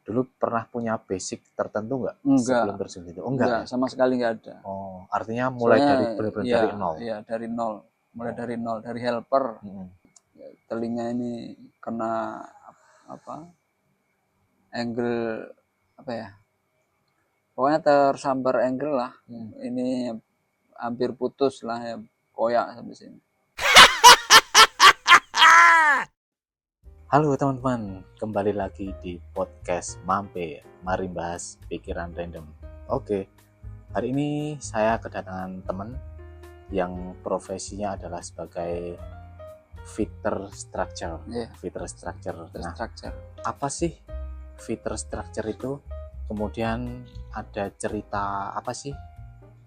dulu pernah punya basic tertentu nggak sebelum terjun itu? Enggak, sama sekali nggak ada. Oh, artinya mulai Soalnya, dari benar-benar dari nol. Iya, dari nol. Mulai dari nol, dari helper. Telinga ini kena apa? Angle apa ya? Pokoknya tersambar angle lah. Ini hampir putus lah ya, koyak sampai sini. Halo teman-teman, kembali lagi di podcast Mampir, mari bahas pikiran random. Oke, hari ini saya kedatangan teman yang profesinya adalah sebagai fitter structure. Fitter structure. Nah, apa sih fitter structure itu? Kemudian ada cerita apa sih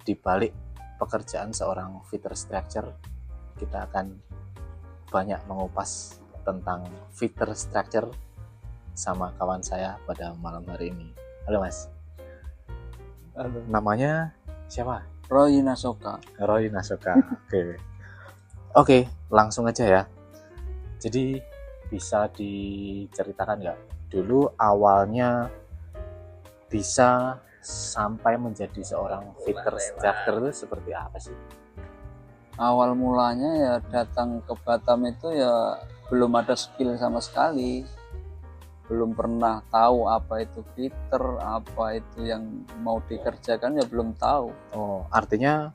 di balik pekerjaan seorang fitter structure? Kita akan banyak mengupas tentang fitter structure sama kawan saya pada malam hari ini. Halo Mas. Halo. Namanya siapa? Roy Nasoka. Oke, langsung aja ya. Jadi bisa diceritakan nggak dulu awalnya bisa sampai menjadi seorang fitter structure itu seperti apa sih? Awal mulanya ya datang ke Batam itu ya belum ada skill sama sekali, belum pernah tahu apa itu fitter, apa itu yang mau dikerjakan ya belum tahu. Oh, artinya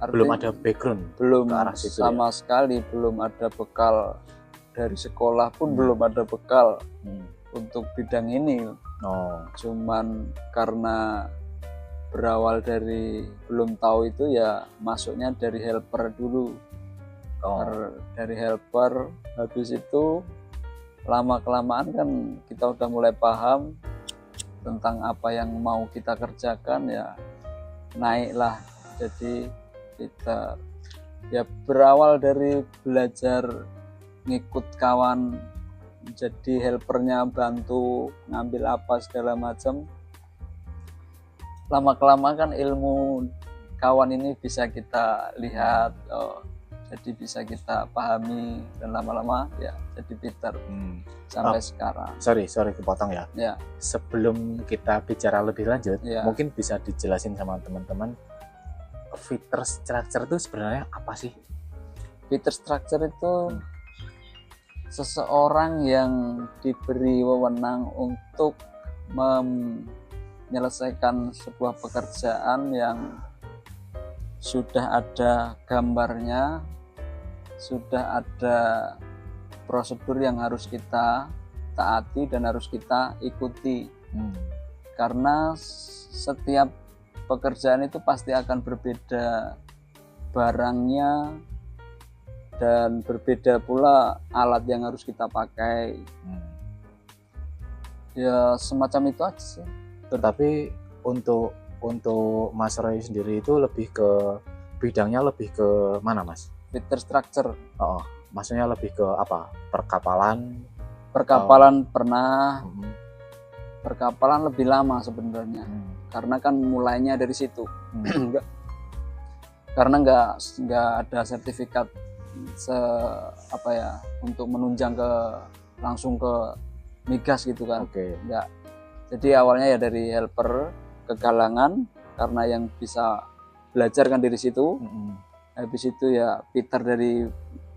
belum ada background, belum ke arah situ sama sekali, belum ada bekal dari sekolah pun belum ada bekal untuk bidang ini. Cuman karena berawal dari belum tahu itu ya masuknya dari helper dulu. Dari helper, habis itu lama-kelamaan kan kita udah mulai paham tentang apa yang mau kita kerjakan, ya naiklah. Jadi kita ya berawal dari belajar ngikut kawan, jadi helpernya, bantu ngambil apa segala macam. Lama-kelamaan kan ilmu kawan ini bisa kita lihat, jadi bisa kita pahami, dan lama-lama ya jadi fitter sampai sekarang. Sorry kepotong ya. Sebelum kita bicara lebih lanjut, mungkin bisa dijelasin sama teman-teman fitter structure itu sebenarnya apa sih? Fitter structure itu seseorang yang diberi wewenang untuk menyelesaikan sebuah pekerjaan yang sudah ada gambarnya, sudah ada prosedur yang harus kita taati dan harus kita ikuti. Karena setiap pekerjaan itu pasti akan berbeda barangnya dan berbeda pula alat yang harus kita pakai. Ya semacam itu aja sih. Tetapi untuk Mas Roy sendiri itu lebih ke bidangnya lebih ke mana Mas? Fitter structure. Maksudnya lebih ke apa? Perkapalan pernah. Perkapalan lebih lama sebenarnya. Karena kan mulainya dari situ. Karena nggak ada sertifikat untuk menunjang langsung ke migas gitu kan. Enggak. Jadi awalnya ya dari helper ke galangan, karena yang bisa belajar kan dari situ. Habis itu ya fitter dari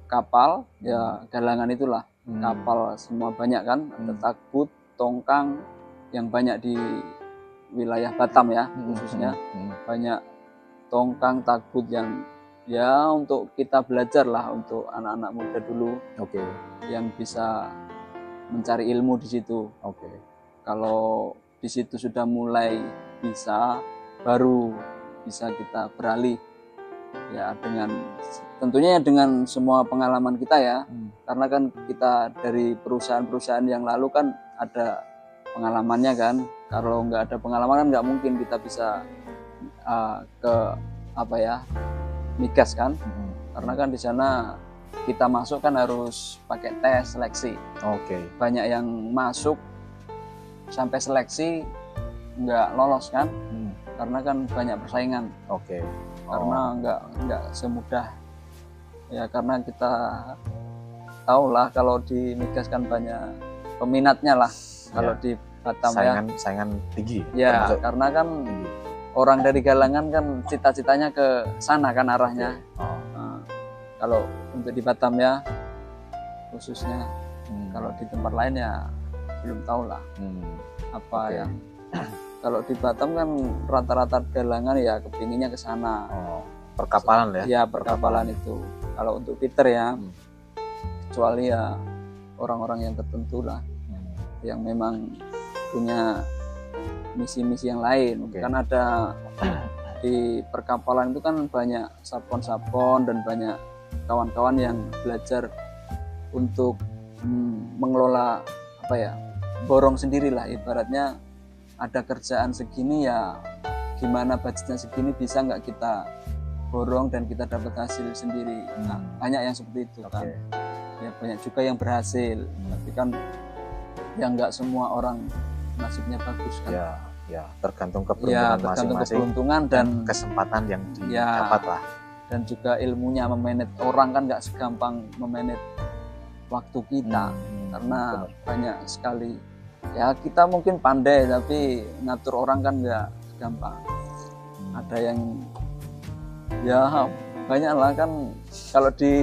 kapal, ya galangan itulah. Kapal semua banyak kan, ada tagbut, tongkang yang banyak di wilayah Batam ya, khususnya banyak tongkang, tagbut yang ya untuk kita belajar lah, untuk anak-anak muda dulu yang bisa mencari ilmu di situ. Kalau di situ sudah mulai bisa, baru bisa kita beralih ya, tentunya dengan semua pengalaman kita ya. Karena kan kita dari perusahaan-perusahaan yang lalu kan ada pengalamannya kan. Kalau nggak ada pengalaman kan nggak mungkin kita bisa ke migas kan. Karena kan di sana kita masuk kan harus pakai tes seleksi. Banyak yang masuk sampai seleksi nggak lolos kan, karena kan banyak persaingan. Karena nggak semudah ya, karena kita tahu lah kalau di migas kan banyak peminatnya lah. Kalau di Batam saingan tinggi ya, karena kan tinggi. Orang dari Galangan kan cita-citanya ke sana kan arahnya. Nah, kalau untuk di Batam ya khususnya, kalau di tempat lain ya belum tahu lah apa yang kalau di Batam kan rata-rata Galangan ya kepinginnya ke sana. Perkapalan ya? Ya, perkapalan itu. Kalau untuk Peter ya, kecuali ya orang-orang yang tertentu lah, yang memang punya misi-misi yang lain. Kan ada di perkapalan itu kan banyak sapon-sapon dan banyak kawan-kawan yang belajar untuk mengelola borong sendirilah, ibaratnya ada kerjaan segini ya gimana budgetnya segini, bisa nggak kita borong dan kita dapat hasil sendiri. Nah, banyak yang seperti itu kan. Ya banyak juga yang berhasil, tapi kan yang nggak semua orang nasibnya bagus kan. Ya tergantung keberuntungan masing-masing, keberuntungan dan kesempatan yang didapat lah. Dan juga ilmunya memanage orang kan nggak segampang memanage waktu kita, karena banyak sekali ya, kita mungkin pandai tapi ngatur orang kan nggak gampang. Ada yang ya banyak lah kan, kalau di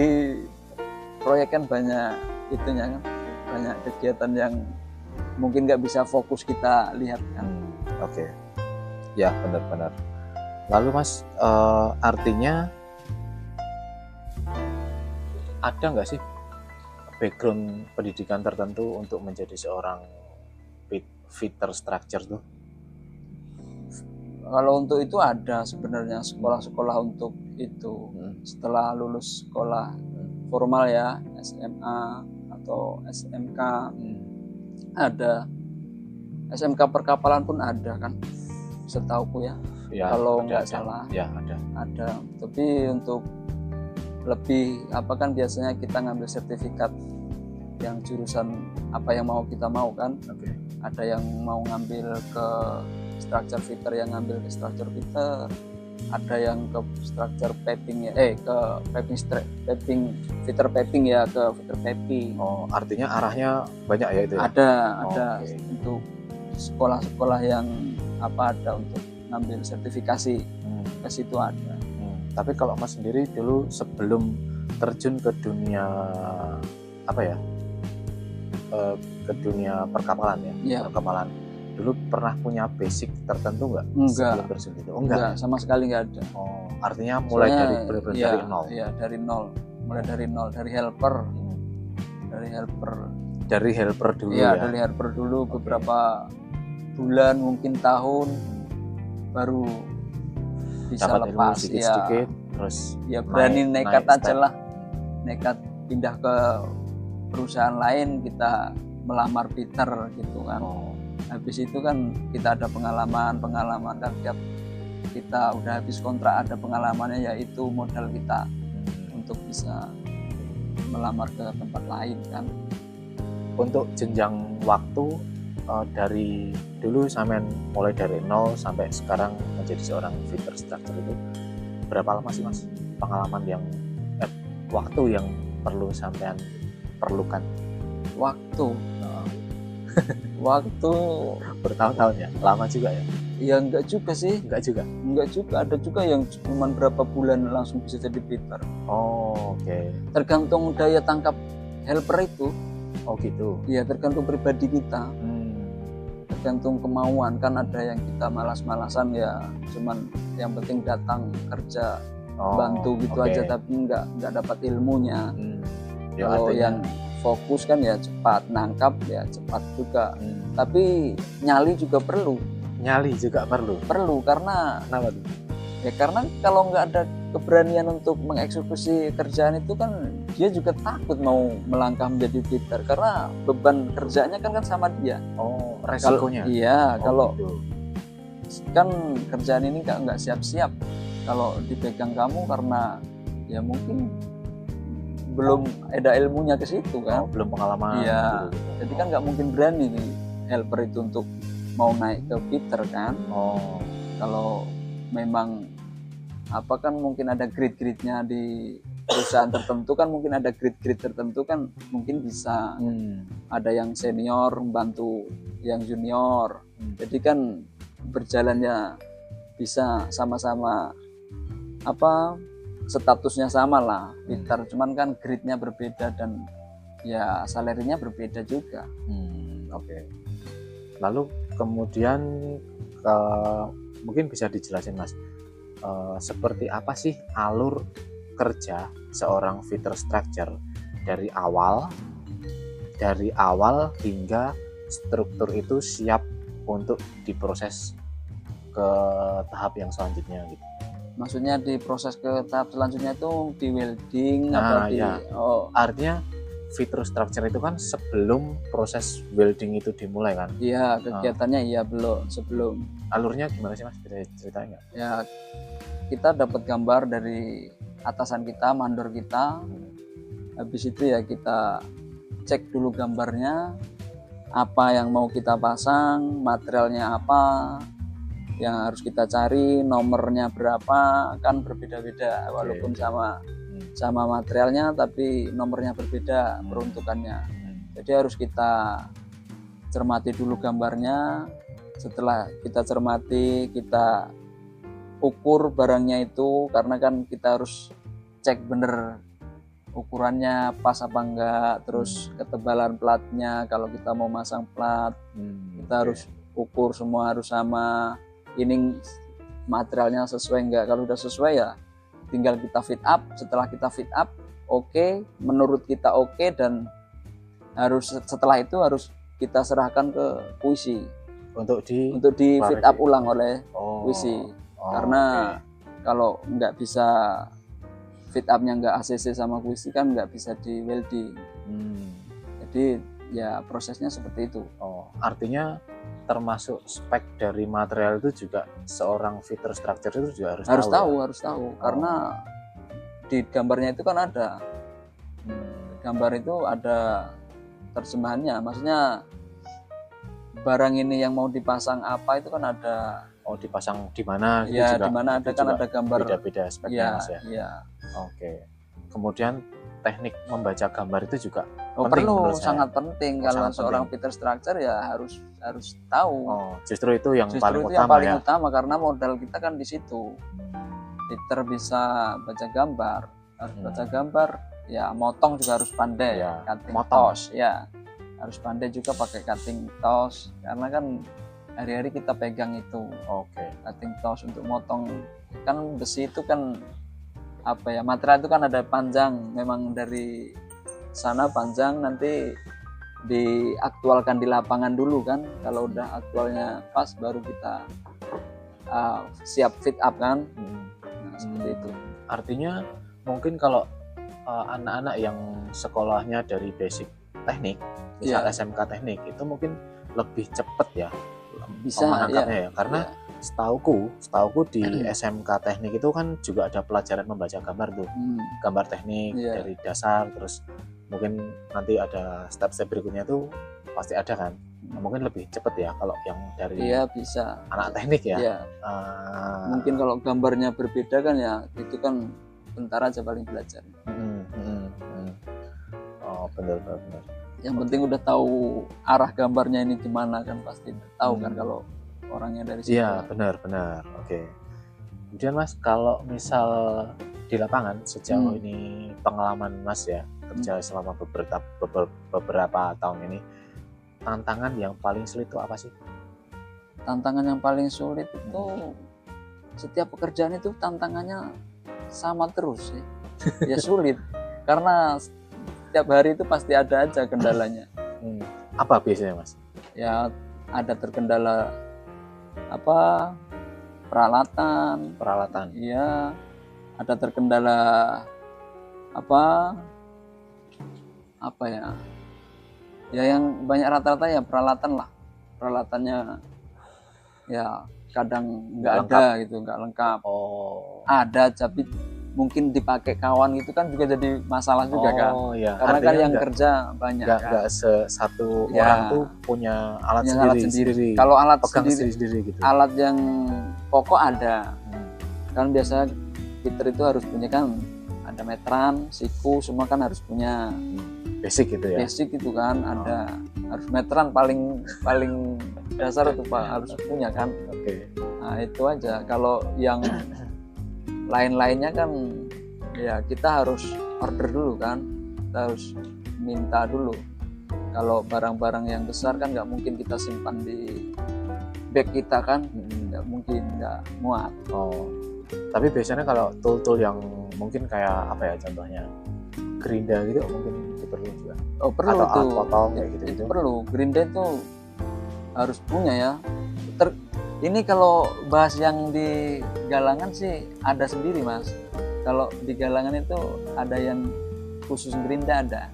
proyek kan banyak itunya kan, banyak kegiatan yang mungkin nggak bisa fokus kita lihat kan. Ya benar-benar. Lalu Mas, artinya ada nggak sih background pendidikan tertentu untuk menjadi seorang fitter structure tuh? Kalau untuk itu ada sebenarnya sekolah-sekolah untuk itu. Setelah lulus sekolah formal ya, SMA atau SMK, ada SMK perkapalan pun ada kan, setauku ya. Kalau nggak salah ada. Tapi untuk lebih kan biasanya kita ngambil sertifikat yang jurusan apa yang mau kita mau kan. Ada yang mau ngambil ke structure fitter, yang ngambil ke structure fitter, ada yang ke structure piping ya, ke piping fitter piping ya, ke fitter piping. Artinya arahnya banyak ya itu ya? Ada untuk sekolah-sekolah yang ada untuk ngambil sertifikasi, ke situ ada. Tapi kalau Mas sendiri dulu sebelum terjun ke dunia ke dunia perkapalan perkapalan, dulu pernah punya basic tertentu nggak? Enggak. Enggak, sama sekali nggak ada. Artinya mulai dari nol. Iya, dari nol. Mulai dari nol, dari helper. Dari helper dulu ya? Dari helper dulu beberapa bulan, mungkin tahun, baru bisa dapat lepas sedikit, terus ya berani nekat aja lah, nekat pindah ke perusahaan lain, kita melamar fitter gitu kan. Habis itu kan kita ada pengalaman kan, tiap kita udah habis kontrak ada pengalamannya, yaitu modal kita untuk bisa melamar ke tempat lain kan. Untuk jenjang waktu dari dulu sampean mulai dari nol sampai sekarang menjadi seorang fitter structure itu berapa lama sih Mas pengalaman yang waktu yang perlu sampean perlukan? Waktu bertahun-tahun ya? Lama juga ya? Ya enggak juga sih. Enggak juga? Enggak juga, ada juga yang cuma berapa bulan langsung bisa jadi fitter. Tergantung daya tangkap helper itu. Gitu? Iya, tergantung pribadi kita. Tergantung kemauan kan, ada yang kita malas-malasan ya, cuman yang penting datang kerja bantu gitu aja, tapi nggak dapat ilmunya. Kalau yang fokus kan ya cepat nangkap, ya cepat juga. Tapi nyali juga perlu karena kenapa tuh? Ya karena kalau nggak ada keberanian untuk mengeksekusi kerjaan itu kan, dia juga takut mau melangkah menjadi fitter karena beban kerjanya kan sama dia. Resikonya. Kalau gitu. Kan kerjaan ini nggak siap-siap kalau dipegang kamu, karena ya mungkin belum ada ilmunya ke situ kan. Belum pengalaman. Iya. Jadi kan nggak mungkin berani nih helper itu untuk mau naik ke fitter kan. Kalau memang kan mungkin ada grade-grade-nya di perusahaan tertentu kan mungkin ada grade-grade tertentu kan mungkin bisa ada yang senior membantu yang junior, jadi kan berjalannya bisa sama-sama apa statusnya sama lah fitter, cuman kan grade-nya berbeda dan ya salarinya berbeda juga. Oke. Lalu kemudian mungkin bisa dijelasin Mas, seperti apa sih alur kerja seorang fitter structure dari awal hingga struktur itu siap untuk diproses ke tahap yang selanjutnya gitu. Maksudnya diproses ke tahap selanjutnya itu di welding atau di artinya fitter structure itu kan sebelum proses welding itu dimulai kan? Iya, kegiatannya iya sebelum. Alurnya gimana sih Mas? Bisa ceritain nggak? Ya, kita dapat gambar dari atasan kita, mandor kita. Habis itu ya kita cek dulu gambarnya, apa yang mau kita pasang, materialnya apa yang harus kita cari, nomornya berapa, kan berbeda-beda walaupun sama materialnya tapi nomornya berbeda peruntukannya. Jadi harus kita cermati dulu gambarnya. Setelah kita cermati, kita ukur barangnya itu, karena kan kita harus cek bener ukurannya pas apa enggak, terus ketebalan platnya kalau kita mau masang plat, kita harus ukur semua harus sama. Ini materialnya sesuai enggak, kalau udah sesuai ya tinggal kita fit up. Setelah kita fit up oke, menurut kita oke, dan setelah itu harus kita serahkan ke puisi untuk di fit up ulang oleh puisi. Karena kalau nggak bisa fit upnya nggak ACC sama puisi kan nggak bisa di welding. Jadi ya prosesnya seperti itu. Artinya termasuk spek dari material itu juga seorang fitter structure itu juga harus tahu. Karena di gambarnya itu kan ada gambar itu ada terjemahannya, maksudnya barang ini yang mau dipasang apa itu kan ada dipasang di mana ya, di mana ada kan ada gambar beda-beda speknya Mas ya. Iya. Oke. Kemudian teknik membaca gambar itu juga perlu, sangat penting. Kalau seorang fitter structure ya harus tahu. Justru itu yang paling utama karena modal kita kan di situ. Fitter bisa baca gambar, harus baca gambar, ya motong juga harus pandai, cutting toss ya. Harus pandai juga pakai cutting toss karena kan hari-hari kita pegang itu. Cutting toss untuk motong, kan besi itu kan material itu kan ada panjang, memang dari sana panjang, nanti diaktualkan di lapangan dulu kan. Kalau udah aktualnya pas baru kita siap fit up kan. Seperti itu. Artinya mungkin kalau anak-anak yang sekolahnya dari basic teknik, misal SMK teknik, itu mungkin lebih cepat ya bisa memahaminya ya. Karena setauku di SMK teknik itu kan juga ada pelajaran membaca gambar tuh. Gambar teknik dari dasar, terus mungkin nanti ada step-step berikutnya tuh pasti ada kan. Mungkin lebih cepat ya kalau yang dari bisa anak teknik ya. Mungkin kalau gambarnya berbeda kan ya itu kan bentar aja paling belajar. Benar. Yang penting udah tahu arah gambarnya ini gimana kan, pasti tahu kan kalau orangnya dari situ. Iya, benar. Oke. Kemudian Mas, kalau misal di lapangan sejauh ini pengalaman Mas ya kerja selama beberapa tahun ini, tantangan yang paling sulit itu apa sih? Tantangan yang paling sulit itu setiap pekerjaan itu tantangannya sama terus sih. Ya sulit karena setiap hari itu pasti ada aja kendalanya. Apa biasanya Mas? Ya ada terkendala peralatan. Iya. Ada terkendala ya yang banyak rata-rata ya peralatan lah. Peralatannya ya kadang nggak ada gitu, nggak lengkap. Ada tapi mungkin dipakai kawan itu kan juga jadi masalah juga kan. Iya. Karena kan yang kerja banyak kan. Nggak satu orang tuh punya alat sendiri. Kalau alat pegang sendiri gitu. Alat yang pokok ada. Kan biasa fitter itu harus punya kan ada meteran, siku, semua kan harus punya basic gitu ya. Basic itu kan ada harus meteran paling dasar itu Pak harus punya kan. Oke. Nah, itu aja. Kalau yang lain-lainnya kan ya kita harus order dulu kan. Kita harus minta dulu. Kalau barang-barang yang besar kan nggak mungkin kita simpan di bag kita kan, nggak mungkin, nggak muat. Oh, tapi biasanya kalau tool-tool yang mungkin kayak apa ya contohnya gerinda gitu mungkin diperlukan juga. Oh perlu atau tuh. potong kayak gitu. Itu perlu. Gerinda itu harus punya ya. Ini kalau bahas yang di galangan sih ada sendiri Mas. Kalau di galangan itu ada yang khusus gerinda ada.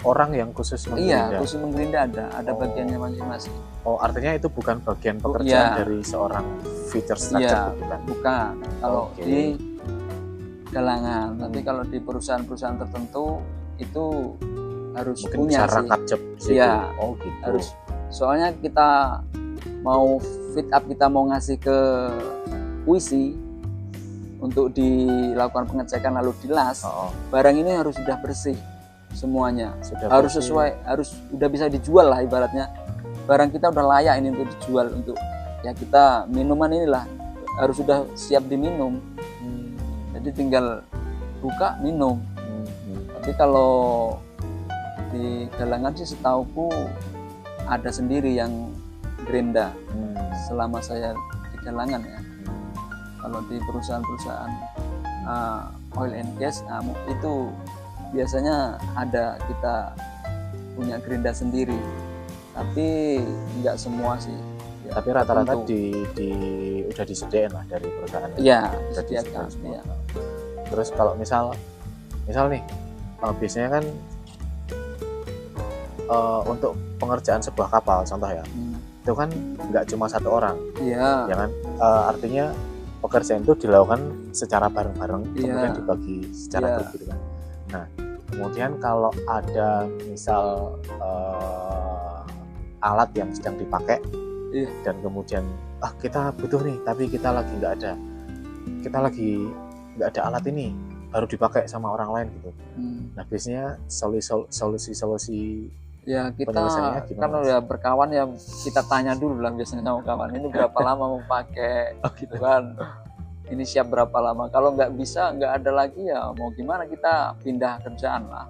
Orang yang khusus menggerinda? Iya, khusus menggerinda ada bagiannya masing-masing. Oh, artinya itu bukan bagian pekerjaan dari seorang feature structure, bukan. Kalau di galangan, tapi kalau di perusahaan-perusahaan tertentu itu harus mungkin punya bisa rangkap job situ. Iya, oh gitu. Harus. Soalnya kita mau fit up, kita mau ngasih ke puisi untuk dilakukan pengecekan lalu dilas, barang ini harus sudah bersih semuanya, harus bersih. Sesuai, harus udah bisa dijual lah ibaratnya. Barang kita udah layak ini untuk dijual, untuk ya kita minuman inilah harus sudah siap diminum. Jadi tinggal buka minum. Tapi kalau di galangan sih setauku ada sendiri yang gerinda. Selama saya di galangan ya. Kalau di perusahaan-perusahaan oil and gas itu biasanya ada kita punya gerinda sendiri, tapi nggak semua sih ya, tapi rata-rata udah disediain lah dari perusahaan. Iya, disediakan ya. Terus kalau misal nih biasanya kan untuk pengerjaan sebuah kapal contoh ya, itu kan nggak cuma satu orang. Iya. Ya kan, artinya pekerjaan itu dilakukan secara bareng-bareng, kemudian dibagi secara grup gitu kan. Nah, kemudian kalau ada misal alat yang sedang dipakai dan kemudian kita butuh nih, tapi kita lagi nggak ada alat ini, baru dipakai sama orang lain gitu. Nah, biasanya solusi ya kita kan udah berkawan ya, kita tanya dulu lah biasanya sama kawan, ini berapa lama mau pakai gitu kan. Ini siap berapa lama, kalau nggak bisa, nggak ada lagi ya mau gimana, kita pindah kerjaan lah.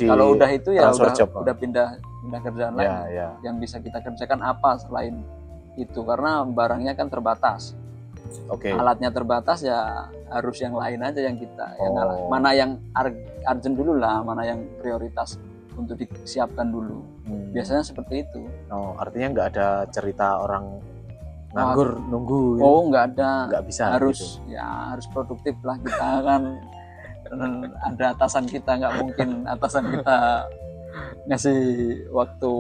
Kalau udah itu ya udah pindah kerjaan lagi. Yang bisa kita kerjakan apa selain itu, karena barangnya kan terbatas. Alatnya terbatas ya harus yang lain aja yang kita mana yang urgent dulu lah, mana yang prioritas untuk disiapkan dulu. Biasanya seperti itu. Artinya nggak ada cerita orang nganggur nunggu. Nggak ada. Nggak bisa. Harus gitu. Harus produktif lah kita kan. Ada atasan kita, nggak mungkin atasan kita ngasih waktu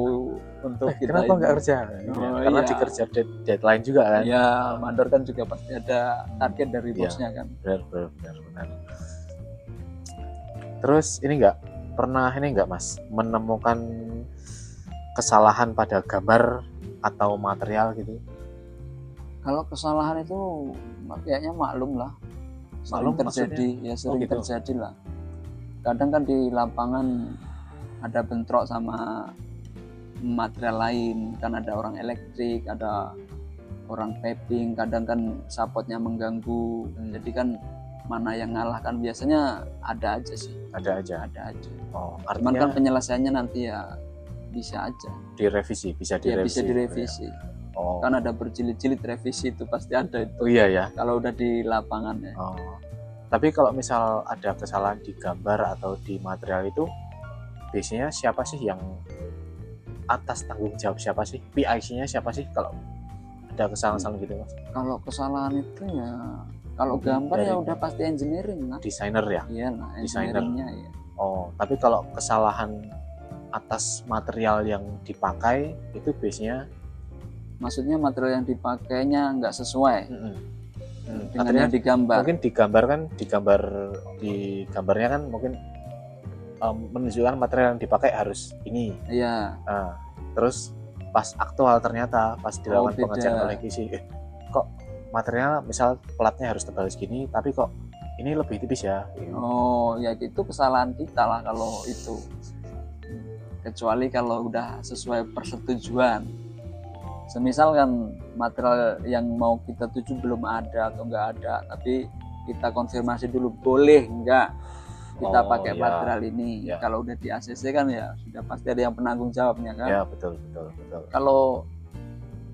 untuk kita. Kenapa nggak kerja? Karena dikerja deadline juga kan. Iya, mandor kan juga pasti ada target dari bosnya kan. Benar. Terus ini pernah Mas menemukan kesalahan pada gambar atau material gitu? Kalau kesalahan itu kayaknya maklum lah, sering terjadi. Terjadi lah. Kadang kan di lapangan ada bentrok sama material lain, kan ada orang elektrik, ada orang piping, kadang kan sapotnya mengganggu. Jadi kan mana yang ngalah kan biasanya ada aja sih. Ada aja. Cuman kan penyelesaiannya nanti ya bisa aja. Bisa direvisi. Ya. Kan ada berjilid-jilid revisi itu pasti ada itu. Iya ya. Kalau udah di lapangan ya. Tapi kalau misal ada kesalahan di gambar atau di material itu, biasanya siapa sih yang atas tanggung jawab, siapa sih? PIC-nya siapa sih kalau ada kesalahan gitu Mas? Kalau kesalahan itu ya, kalau gambar ya udah pasti engineering lah. Desainer ya? Iya lah, engineeringnya ya. Tapi kalau kesalahan atas material yang dipakai itu biasanya, maksudnya material yang dipakainya nggak sesuai dengan yang digambar. Mungkin di gambarnya kan mungkin menunjukkan material yang dipakai harus ini. Iya. Terus pas aktual ternyata pas dilakukan pengecekan oleh QC, kok material misal platnya harus tebal segini, tapi kok ini ini lebih tipis ya. Oh ya, itu kesalahan kita lah kalau itu, kecuali kalau udah sesuai persetujuan. Semisal kan material yang mau kita tuju belum ada atau nggak ada, tapi kita konfirmasi dulu boleh nggak kita pakai material ini. Kalau udah di ACC kan ya sudah pasti ada yang penanggung jawabnya kan. Ya betul. Kalau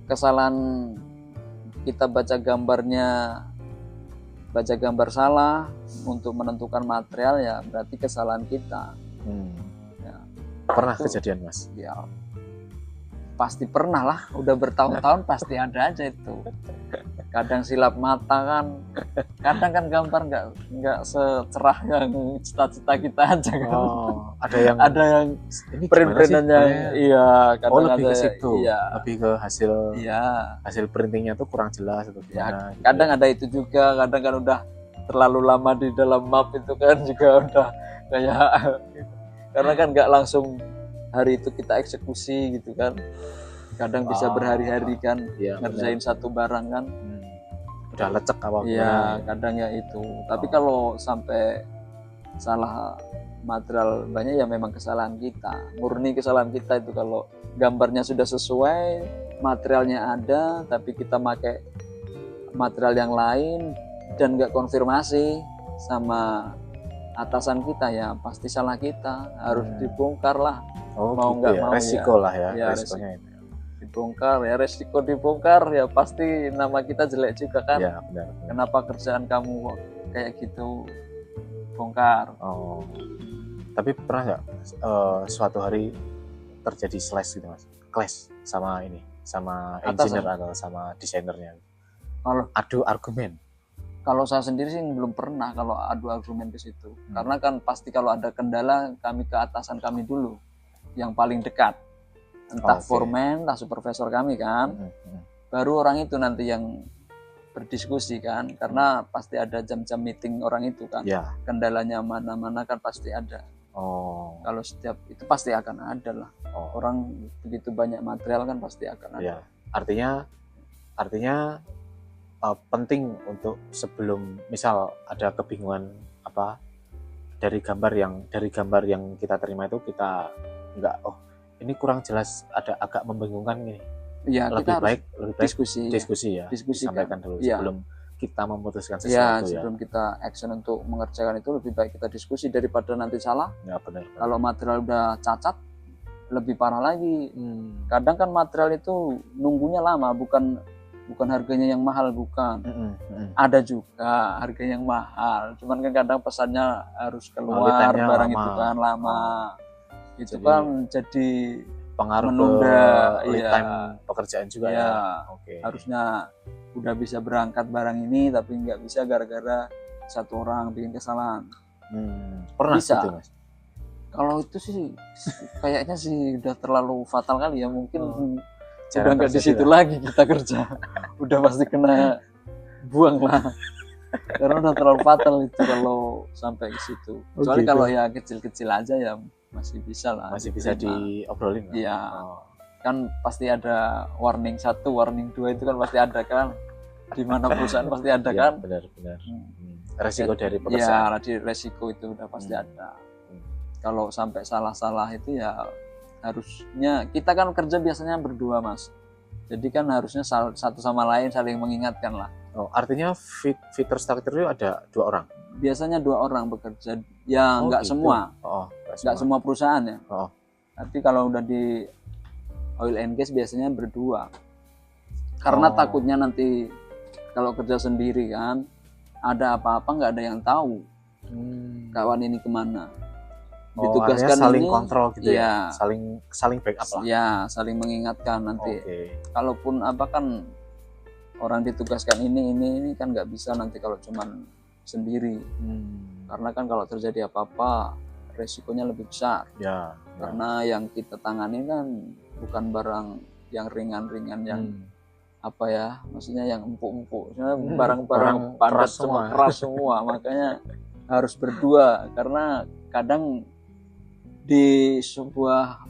kesalahan kita baca gambar salah untuk menentukan material, ya berarti kesalahan kita. Ya. Pernah itu, kejadian Mas? Ya pasti pernah lah, udah bertahun-tahun pasti ada aja itu. Kadang silap mata kan, kadang kan gambar nggak secerah yang cita-cita kita aja kan. Ada yang print-printannya, iya. Kadang lebih ke situ, lebih ke hasil printingnya tuh kurang jelas atau gimana. Ya, kadang ada itu juga, kadang kan udah terlalu lama di dalam map itu kan juga udah kayak, karena kan nggak langsung hari itu kita eksekusi gitu kan. Kadang bisa berhari-hari kan ngerjain satu barang kan. Udah lecek apa ya kadang ya itu. Tapi kalau sampai salah material banyak ya memang kesalahan kita, murni kesalahan kita itu. Kalau gambarnya sudah sesuai, materialnya ada, tapi kita pakai material yang lain dan nggak konfirmasi sama atasan kita, ya pasti salah kita, harus dibongkar lah. Mau nggak mau resiko lah ya resikonya itu. Dibongkar ya, resiko dibongkar ya pasti nama kita jelek juga kan. Ya, benar. Kenapa kerjaan kamu kayak gitu, bongkar. Tapi pernah nggak suatu hari terjadi clash sama engineer atau sama desainernya? Kalau adu argumen? Kalau saya sendiri sih belum pernah kalau adu argumen ke situ. Karena kan pasti kalau ada kendala kami ke atasan kami dulu, yang paling dekat, entah foreman, entah supervisor kami kan. Baru orang itu nanti yang berdiskusi kan, karena pasti ada jam-jam meeting orang itu kan. Kendalanya mana-mana kan pasti ada. Kalau setiap itu pasti akan ada lah. Orang begitu banyak material kan pasti akan ada. Artinya penting untuk sebelum misal ada kebingungan apa dari gambar yang kita terima itu, kita nggak ini kurang jelas, ada agak membingungkan gini. Lebih baik diskusi ya. Sampaikan dulu sebelum kita memutuskan sesuatu. Sebelum kita action untuk mengerjakan itu, lebih baik kita diskusi daripada nanti salah. Ya benar. Kalau material udah cacat, lebih parah lagi. Kadang kan material itu nunggunya lama, bukan harganya yang mahal, bukan. Ada juga harga yang mahal, cuman kan kadang pesannya harus keluar barang itu kan lama. Itu kan jadi pengaruh menunda lead time pekerjaan juga ya. Harusnya udah bisa berangkat barang ini, tapi nggak bisa gara-gara satu orang bikin kesalahan. Pernah bisa gitu, Mas? Kalau itu sih kayaknya sih udah terlalu fatal kali ya, mungkin udah nggak di situ lagi kita kerja. Udah pasti kena buang lah. Karena udah terlalu fatal itu kalau sampai ke situ. Kecuali kalau ya kecil-kecil aja ya masih bisa lah. Masih bisa diobrolin lah. Iya. Kan pasti ada warning 1, warning 2 itu kan pasti ada kan. Di mana perusahaan pasti ada kan. Benar. Resiko dari pekerjaan. Iya, resiko itu udah pasti ada. Kalau sampai salah-salah itu ya harusnya kita kan kerja biasanya berdua, Mas. Jadi kan harusnya satu sama lain saling mengingatkan lah. Artinya fitur struktur itu ada 2 orang? Biasanya 2 orang bekerja. Ya nggak gitu. Semua. Nggak semua perusahaan ya. Tapi kalau udah di oil and gas biasanya berdua. Karena takutnya nanti kalau kerja sendiri kan, ada apa-apa nggak ada yang tahu. Kawan ini kemana. Ditugaskan saling ini, kontrol gitu ya. Saling backup lah. Ya, saling mengingatkan nanti. Kalaupun apa kan orang ditugaskan ini kan nggak bisa nanti kalau cuman sendiri. Karena kan kalau terjadi apa-apa resikonya lebih besar. Karena yang kita tangani kan bukan barang yang ringan-ringan yang apa ya, maksudnya yang empuk-empuk. Barang-barang padat semua, keras semua. Makanya harus berdua, karena kadang di sebuah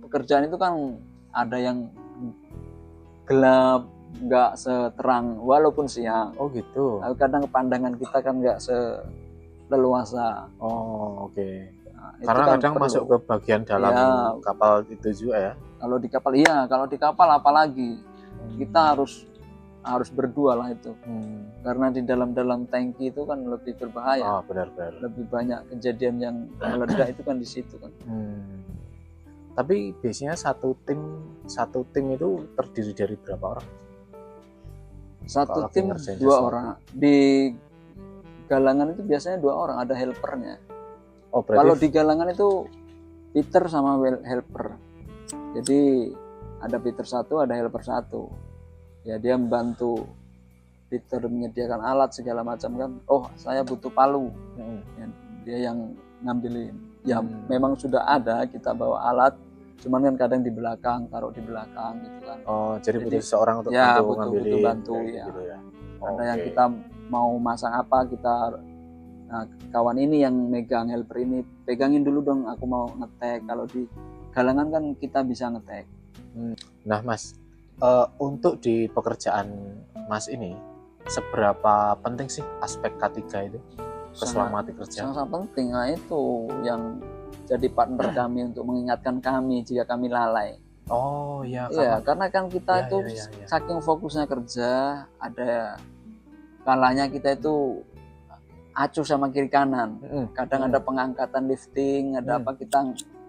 pekerjaan itu kan ada yang gelap, nggak seterang walaupun siang. Oh gitu. Kadang pandangan kita kan nggak seleluasa. Oh oke. Nah, karena kan kadang perlu. masuk ke bagian dalam kapal itu juga ya. Kalau di kapal apalagi kita harus berdua lah itu. Karena di dalam tangki itu kan lebih berbahaya. Oh benar-benar. Lebih banyak kejadian yang meledak itu kan di situ kan. Tapi biasanya satu tim itu terdiri dari berapa orang? Satu tim 2 orang. Di galangan itu biasanya 2 orang, ada helpernya. Oh, berarti kalau di galangan itu Peter sama helper. Jadi ada Peter 1, ada helper 1. Ya dia membantu Peter menyediakan alat segala macam kan. Oh saya butuh palu. Ya, dia yang ngambilin. Ya memang sudah ada, kita bawa alat. Cuman kan kadang di belakang, taruh di belakang gitu kan. Oh, jadi butuh seorang untuk butuh bantu ya. Gitu ya. Ada yang kita mau masang apa, nah kawan ini yang megang, helper ini pegangin dulu dong, aku mau ngetek. Kalau di galangan kan kita bisa ngetek. Nah Mas, untuk di pekerjaan Mas ini seberapa penting sih aspek K3 itu keselamatan kerja? Sangat penting. Nah itu yang jadi partner kami untuk mengingatkan kami jika kami lalai. Oh iya. Karena kan kita itu saking fokusnya kerja, ada kalanya kita itu acuh sama kiri kanan. Kadang ada pengangkatan lifting, ada apa, kita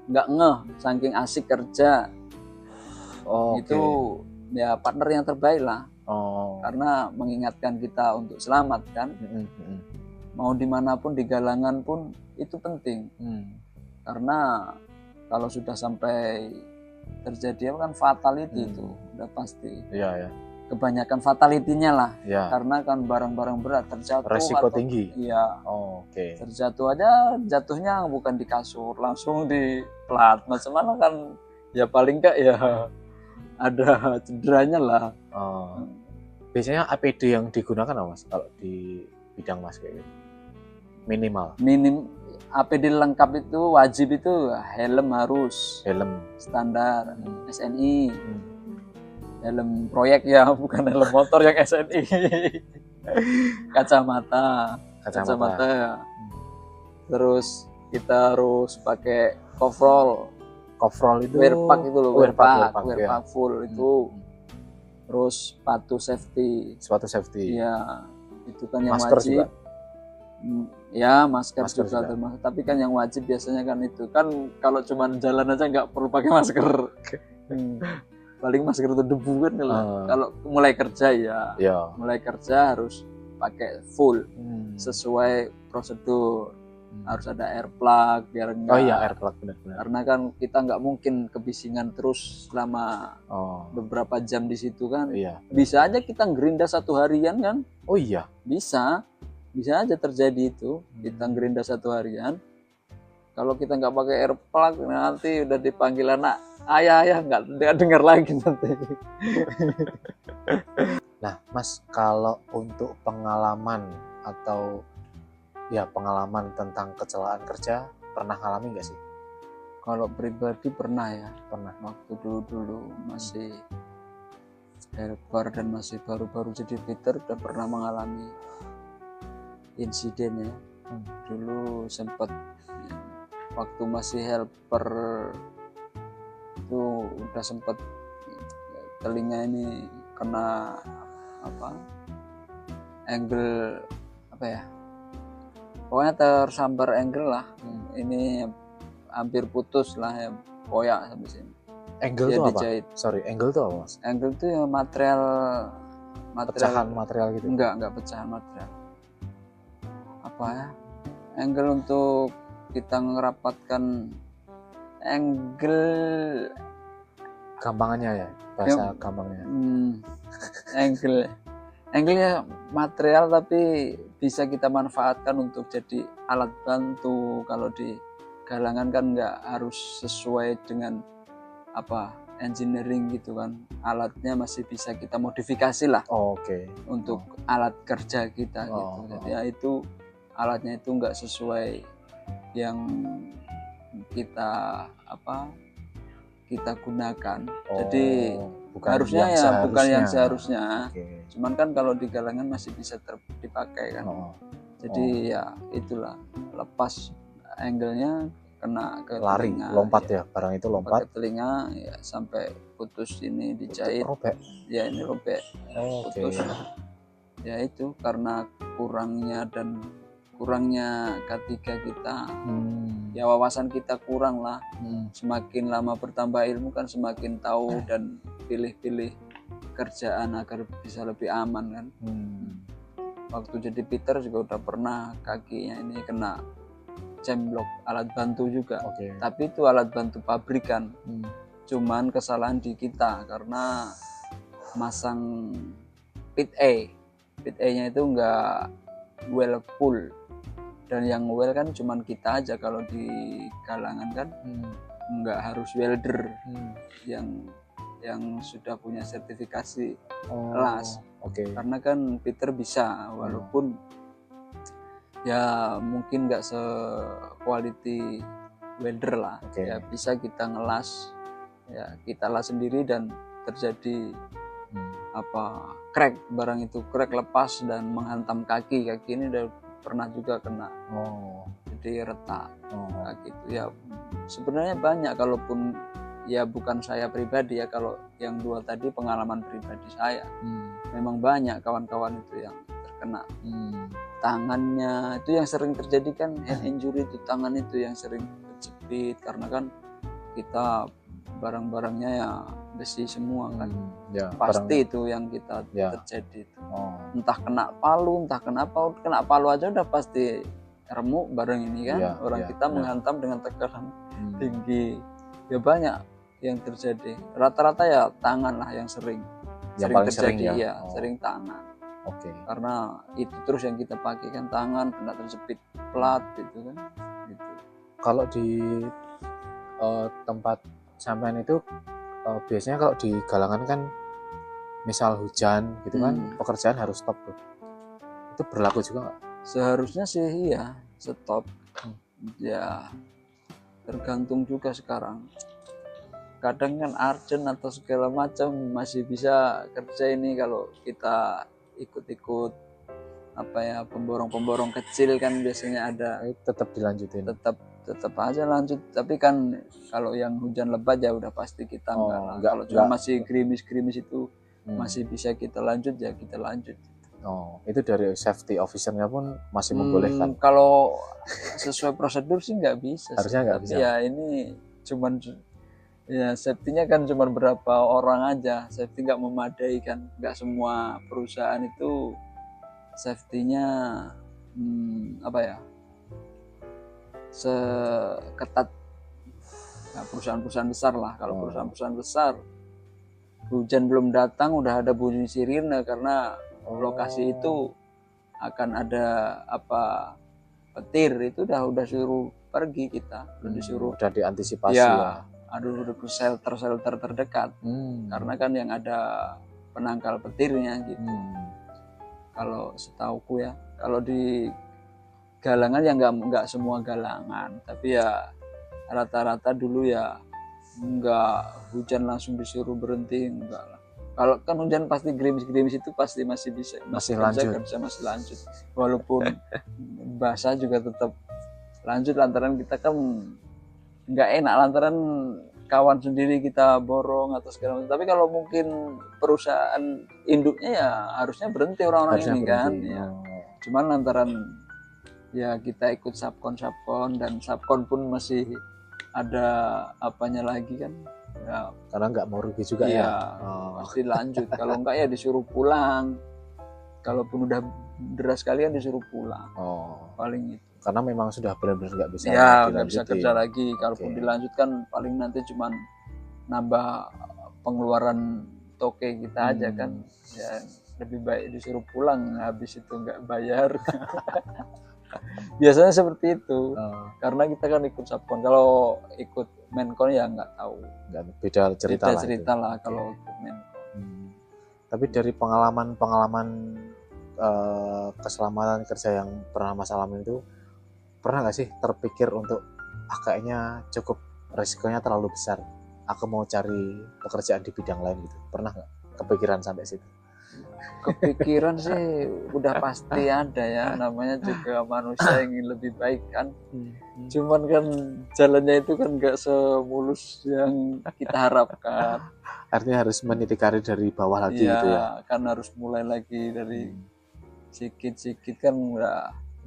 nggak ngeh saking asik kerja. Itu ya partner yang terbaik lah. Karena mengingatkan kita untuk selamat kan. Mau dimanapun, di galangan pun itu penting. Karena kalau sudah sampai terjadi kan fatality itu udah pasti. Iya. Kebanyakan fatality-nya lah. Karena kan barang-barang berat terjatuh. Resiko tinggi. Iya. Terjatuh aja, jatuhnya bukan di kasur, langsung di plat. Macam mana kan? Ya paling enggak ya ada cederanya lah. Biasanya APD yang digunakan apa Mas kalau di bidang Mas kayak gitu? Minimal. APD lengkap itu wajib itu helm harus. Helm standar SNI. Helm proyek ya, bukan helm motor yang SNI. Kacamata. Terus kita harus pakai coverall. Coverall itu wear pack itu loh, wear pack full itu. Terus sepatu safety. Iya, itu kan yang masker wajib. Juga? Ya masker juga termasuk. Tapi kan yang wajib biasanya kan itu kan, kalau cuma jalan aja nggak perlu pakai masker. Paling masker itu debu kan kalau mulai kerja mulai kerja harus pakai full sesuai prosedur. Harus ada air plug biar enggak. Air plug benar-benar. Karena kan kita nggak mungkin kebisingan terus selama beberapa jam di situ kan. Bisa aja kita gerinda 1 harian kan. Oh iya. Bisa aja terjadi itu. Kita gerinda 1 harian. Kalau kita nggak pakai air plug nanti udah dipanggil anak ayah nggak dengar lagi nanti. Nah Mas, kalau untuk pengalaman atau pengalaman tentang kecelakaan kerja pernah ngalami nggak sih? Kalau pribadi pernah ya. Pernah. Waktu dulu masih helper dan masih baru-baru jadi fitter, dan pernah mengalami insiden ya. Dulu sempat waktu masih helper itu udah sempat telinga ini kena angle pokoknya tersambar angle lah. Ini hampir putus lah ya, koyak sampai sini. Angle itu apa? Sorry, angle itu apa Mas? Angle itu ya material pecahan material gitu? Enggak pecahan material. Apa ya? Angle untuk kita ngerapatkan angle. Gampangannya ya, bahasa gampangnya. Angle-nya material tapi bisa kita manfaatkan untuk jadi alat bantu. Kalau di galangan kan nggak harus sesuai dengan engineering gitu kan. Alatnya masih bisa kita modifikasi lah. Untuk alat kerja kita gitu. Jadi ya itu alatnya itu nggak sesuai yang kita gunakan. Jadi harusnya ya seharusnya. Bukan yang seharusnya. Okay. Cuman kan kalau di galangan masih bisa dipakai kan. Jadi ya itulah, lepas angle-nya kena ke lari, telinga, lompat ya, barang itu lompat ke telinga ya, sampai putus ini dijahit. Robek. Ya ini robek. Putus. Ya itu karena kurangnya K3 kita. Ya wawasan kita kurang lah. Semakin lama bertambah ilmu kan semakin tahu dan pilih-pilih kerjaan agar bisa lebih aman kan. Waktu jadi Peter juga udah pernah kakinya ini kena cemblok alat bantu juga. Tapi itu alat bantu pabrikan. Cuman kesalahan di kita karena masang pit A-nya itu enggak well full. Dan yang well kan cuman kita aja, kalau di galangan kan enggak harus welder yang sudah punya sertifikasi las. Karena kan Peter bisa, walaupun ya mungkin nggak se-quality welder lah. Ya bisa kita ngelas, ya kita las sendiri dan terjadi crack, barang itu crack, lepas dan menghantam kaki ini udah pernah juga kena. Jadi retak kaki itu ya. Sebenarnya banyak, kalaupun ya bukan saya pribadi ya, kalau yang dua tadi pengalaman pribadi saya. Memang banyak kawan-kawan itu yang terkena. Tangannya itu yang sering terjadi kan, hand injury itu, tangan itu yang sering terjepit karena kan kita barang-barangnya ya besi semua kan. Pasti itu yang kita terjadi itu. Entah kena palu, entah kenapa, kena palu aja udah pasti remuk barang ini kan. Orang kita menghantam dengan tekanan tinggi. Ya banyak yang terjadi. Rata-rata ya tangan lah yang sering terjadi ya. Sering tangan. Karena itu terus yang kita pakai kan, tangan kena terjepit plat gitu kan. Gitu. Kalau di tempat sampean itu biasanya kalau di galangan kan misal hujan gitu kan, pekerjaan harus stop tuh. Itu berlaku juga nggak? Seharusnya sih iya, stop. Ya tergantung juga sekarang. Kadang kan urgent atau segala macam masih bisa kerja ini, kalau kita ikut pemborong kecil kan biasanya ada. Tetap dilanjutin. Tetap aja lanjut. Tapi kan kalau yang hujan lebat ya udah pasti kita enggak. Kalau cuma masih gerimis itu masih bisa kita lanjut ya kita lanjut. Itu dari safety officer-nya pun masih membolehkan. Kalau sesuai prosedur sih nggak bisa. Harusnya nggak bisa. Ya ini cuman ya safety-nya kan cuma berapa orang aja, safety nggak memadai kan, nggak semua perusahaan itu safety-nya seketat perusahaan-perusahaan besar lah. Kalau perusahaan-perusahaan besar hujan belum datang udah ada bunyi sirine, karena lokasi itu akan ada petir, itu udah suruh pergi kita, udah diantisipasi ya. Aduh shelter terdekat. Karena kan yang ada penangkal petirnya gitu. Kalau setauku ya, kalau di galangan ya nggak semua galangan, tapi ya rata-rata dulu ya nggak hujan langsung disuruh berhenti, enggak lah. Kalau kan hujan pasti gerimis itu pasti masih lanjut. Walaupun basah juga tetap lanjut, lantaran kita kan nggak enak, lantaran kawan sendiri kita borong atau segala macam. Tapi kalau mungkin perusahaan induknya ya harusnya berhenti orang-orang ini kan. Ya. Cuman lantaran ya kita ikut subkon dan subkon pun masih ada apanya lagi kan. Ya, karena nggak mau rugi juga ya. Pasti lanjut. Kalau enggak ya disuruh pulang. Kalaupun udah deras sekali kan disuruh pulang. Paling itu. Karena memang sudah benar-benar nggak bisa nggak bisa kerja lagi. Kalaupun dilanjutkan paling nanti cuman nambah pengeluaran toke kita aja kan. Ya lebih baik disuruh pulang, habis itu nggak bayar. Biasanya seperti itu. Karena kita kan ikut subkon. Kalau ikut menkon ya nggak tahu. Beda cerita lah kalau ikut menkon. Tapi dari pengalaman keselamatan kerja yang pernah Mas alami itu, pernah nggak sih terpikir untuk kayaknya cukup resikonya terlalu besar, aku mau cari pekerjaan di bidang lain gitu, pernah nggak kepikiran sampai situ? Kepikiran sih udah pasti ada ya, namanya juga manusia yang ingin lebih baik kan. Cuman kan jalannya itu kan nggak semulus yang kita harapkan. Artinya harus meniti karir dari bawah lagi gitu ya? Kan harus mulai lagi dari sikit-sikit kan nggak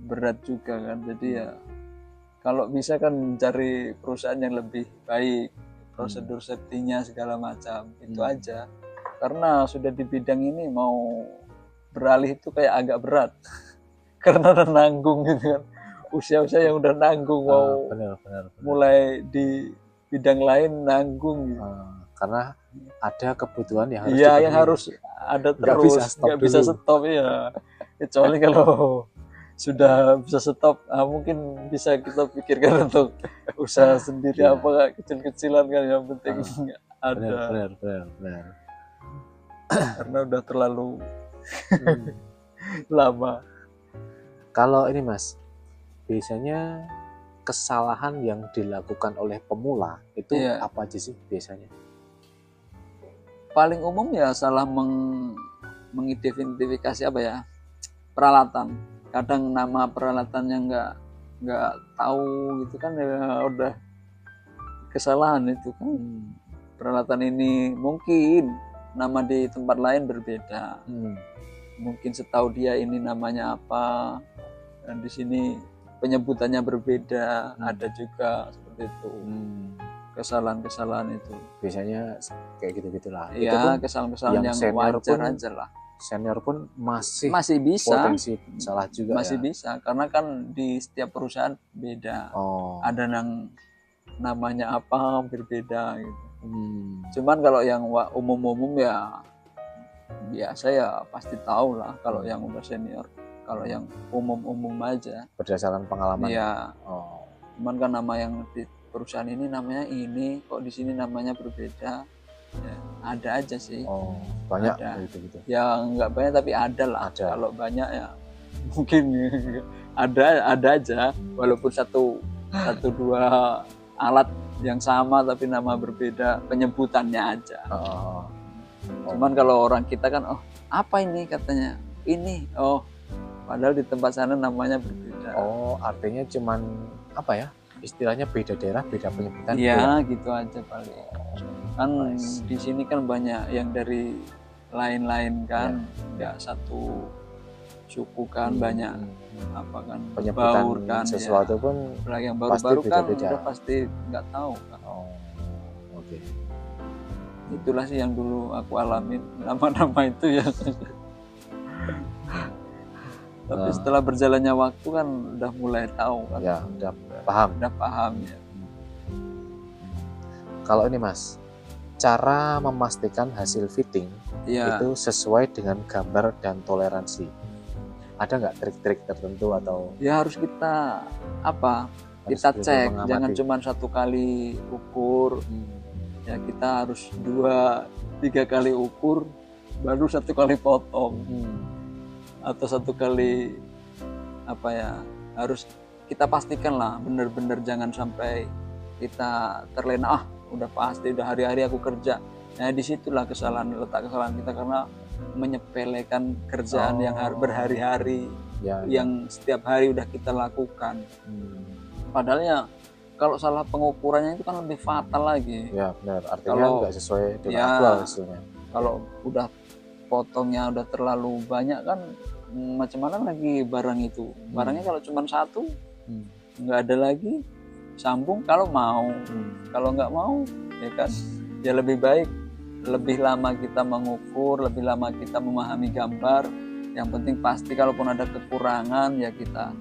berat juga kan. Jadi ya kalau bisa kan cari perusahaan yang lebih baik, prosedur safety-nya segala macam, itu aja. Karena sudah di bidang ini mau beralih itu kayak agak berat. Karena udah nanggung gitu kan. Usia-usia yang udah nanggung mau benar. mulai di bidang lain nanggung gitu. Karena ada kebutuhan yang harus yang harus ada terus, nggak bisa stop ya. Kecuali kalau sudah bisa stop, mungkin bisa kita pikirkan untuk usaha sendiri apa kecil-kecilan kan, yang penting ada. Benar. Karena udah terlalu lama. Kalau ini Mas, biasanya kesalahan yang dilakukan oleh pemula itu apa aja sih biasanya? Paling umum ya salah mengidentifikasi apa ya, peralatan. Kadang nama peralatannya nggak tahu gitu kan, ya udah kesalahan itu kan. Peralatan ini mungkin nama di tempat lain berbeda. Mungkin setahu dia ini namanya apa, dan di sini penyebutannya berbeda. Ada juga seperti itu. Kesalahan-kesalahan itu biasanya kayak gitu-gitulah. Iya, kesalahan-kesalahan yang wajar aja lah. Senior pun masih bisa potensi salah juga masih bisa, karena kan di setiap perusahaan beda. Ada yang namanya apa berbeda gitu. Cuman kalau yang umum-umum ya biasa ya pasti tahu lah kalau yang udah senior. Kalau yang umum-umum aja berdasarkan pengalaman. Iya. Cuman kan nama yang di perusahaan ini namanya ini, kok di sini namanya berbeda. Ya, ada aja sih. Banyak gitu. Ya nggak banyak tapi ada lah. Kalau banyak ya mungkin ada aja, walaupun satu dua alat yang sama tapi nama berbeda, penyebutannya aja. Cuman kalau orang kita kan, apa ini katanya ini, padahal di tempat sana namanya berbeda. Artinya cuman apa ya, istilahnya beda daerah beda penyebutan. Iya gitu aja paling. Kan di sini kan banyak yang dari lain-lain kan, nggak satu suku kan, banyak apa kan penyebutan baur kan, sesuatu pun yang baru-baru kan udah pasti nggak tahu kan. Itulah sih yang dulu aku alamin, nama-nama itu ya. Tapi setelah berjalannya waktu kan udah mulai tahu kan. Ya, udah paham ya. Kalau ini Mas, cara memastikan hasil fitting itu sesuai dengan gambar dan toleransi. Ada nggak trik-trik tertentu atau? Ya harus kita kita cek, jangan cuma satu kali ukur. Ya kita harus 2-3 kali ukur, baru 1 kali potong. Atau 1 kali harus kita pastikan lah benar-benar, jangan sampai kita terlena, udah pasti udah hari-hari aku kerja. Nah disitulah letak kesalahan kita, karena menyepelekan kerjaan yang berhari-hari, yang setiap hari udah kita lakukan. Padahal ya kalau salah pengukurannya itu kan lebih fatal lagi. Ya benar, artinya nggak sesuai dengan aktual hasilnya. Kalau udah potongnya udah terlalu banyak kan, macam mana lagi barang itu. Barangnya kalau cuma 1 nggak ada lagi, sambung kalau mau. Kalau nggak mau ya kan, ya lebih baik lebih lama kita mengukur, lebih lama kita memahami gambar. Yang penting pasti kalaupun ada kekurangan ya kita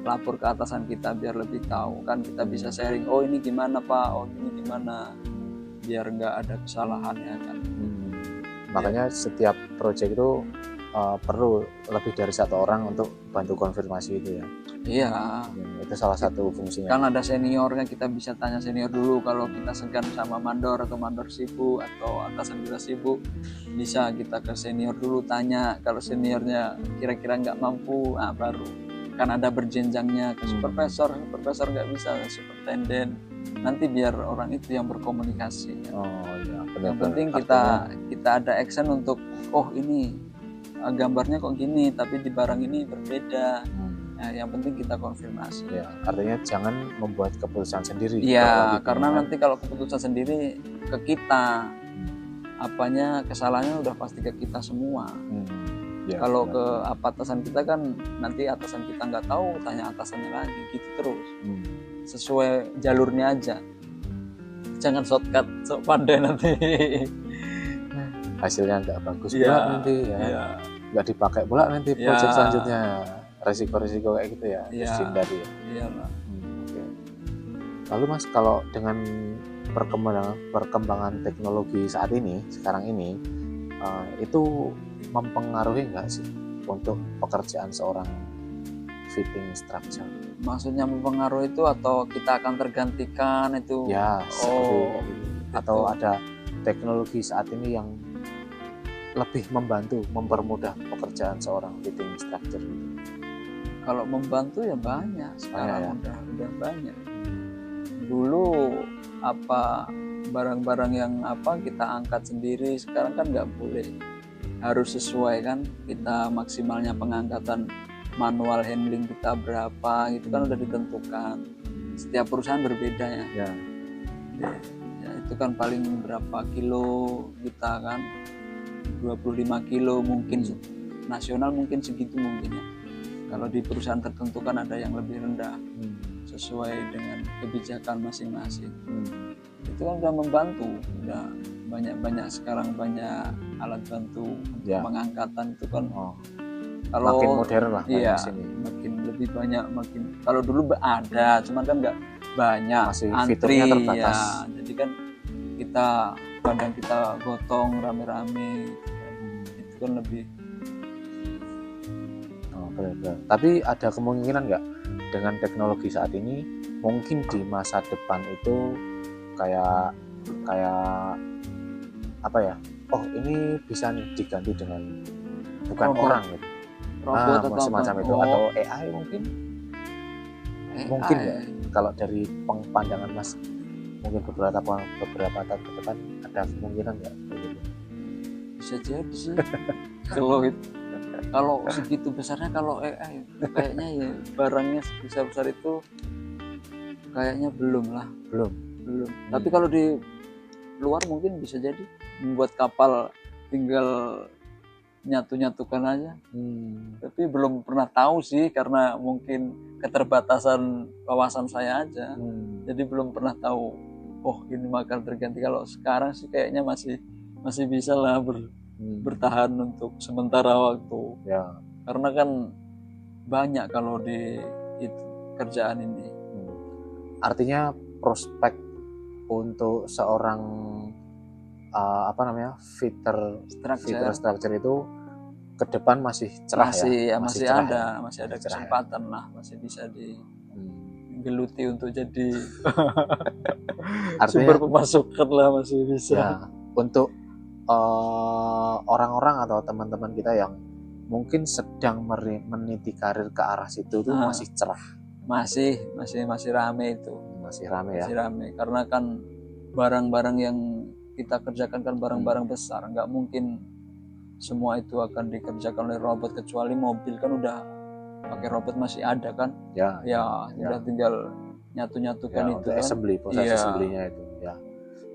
lapor ke atasan kita biar lebih tahu kan, kita bisa sharing, ini gimana Pak, ini gimana, biar nggak ada kesalahan ya kan. Makanya setiap proyek itu perlu lebih dari 1 orang untuk bantu konfirmasi itu ya. Iya. Itu salah satu fungsinya. Kan ada seniornya, kita bisa tanya senior dulu. Kalau kita segan sama mandor atau mandor sibuk atau atasan kita sibuk, bisa kita ke senior dulu tanya. Kalau seniornya kira-kira nggak mampu, baru kan ada berjenjangnya ke supervisor nggak bisa, superintendent nanti biar orang itu yang berkomunikasi. Oh iya, benar. Yang penting kita ada action untuk ini gambarnya kok gini, tapi di barang ini berbeda. Nah, yang penting kita konfirmasi. Ya, artinya jangan membuat keputusan sendiri. Iya, karena nanti kalau keputusan sendiri ke kita, kesalahannya udah pasti ke kita semua. Ya, kalau ke atasan kita kan nanti atasan kita nggak tahu, tanya atasannya lagi, gitu terus. Sesuai jalurnya aja. Jangan shortcut, sok pandai nanti. Hasilnya nggak bagus pula nanti ya. Nggak dipakai pula nanti project selanjutnya. Resiko-resiko kayak gitu ya, harus hindari ya. Iya lah. Okay. Lalu Mas, kalau dengan perkembangan teknologi sekarang ini itu mempengaruhi nggak sih untuk pekerjaan seorang fitting instructor? Maksudnya mempengaruhi itu atau kita akan tergantikan itu? Ya, atau ada teknologi saat ini yang lebih mempermudah pekerjaan seorang fitting instructor gitu? Kalau membantu ya banyak sekarang, udah banyak. Dulu barang-barang yang kita angkat sendiri, sekarang kan nggak boleh, harus sesuai kan, kita maksimalnya pengangkatan manual handling kita berapa gitu kan udah ditentukan. Setiap perusahaan berbeda ya. Ya itu kan paling berapa kilo kita kan, 25 kilo mungkin, nasional mungkin segitu mungkin ya. Kalau di perusahaan tertentu kan ada yang lebih rendah, sesuai dengan kebijakan masing-masing. Itu kan udah membantu, udah banyak sekarang banyak alat bantu pengangkatan itu kan. Kalau makin modern lah. Iya, makin lebih banyak, kalau dulu ada, cuman kan nggak banyak, masih antri fiturnya terbatas. Ya. Jadi kan kadang kita gotong rame-rame, itu kan lebih. Benar. Tapi ada kemungkinan nggak dengan teknologi saat ini mungkin di masa depan itu kayak ini bisa nih diganti dengan bukan orang gitu, robot atau semacam itu, atau AI mungkin ya. Kalau dari pandangan Mas, mungkin beberapa tahun ke depan ada kemungkinan nggak begitu? Bisa jadi sih. Kalau segitu besarnya, kalau AI kayaknya ya barangnya sebesar itu kayaknya belum. Tapi kalau di luar mungkin bisa jadi membuat kapal tinggal nyatu-nyatukan aja. Tapi belum pernah tahu sih, karena mungkin keterbatasan wawasan saya aja. Jadi belum pernah tahu ini bakal terganti. Kalau sekarang sih kayaknya masih bisa lah bertahan untuk sementara waktu ya, karena kan banyak kalau di kerjaan ini. Artinya prospek untuk seorang fitter structure itu ke depan masih cerah, masih ada kesempatan lah, masih bisa digeluti untuk jadi sumber pemasukan lah, masih bisa ya, untuk orang-orang atau teman-teman kita yang mungkin sedang meniti karir ke arah situ tuh masih cerah, masih rame itu, masih rame karena kan barang-barang yang kita kerjakan kan barang-barang besar, nggak mungkin semua itu akan dikerjakan oleh robot, kecuali mobil kan udah pakai robot masih ada kan, udah tinggal nyatu-nyatukan itu kan, proses assembly-nya itu ya.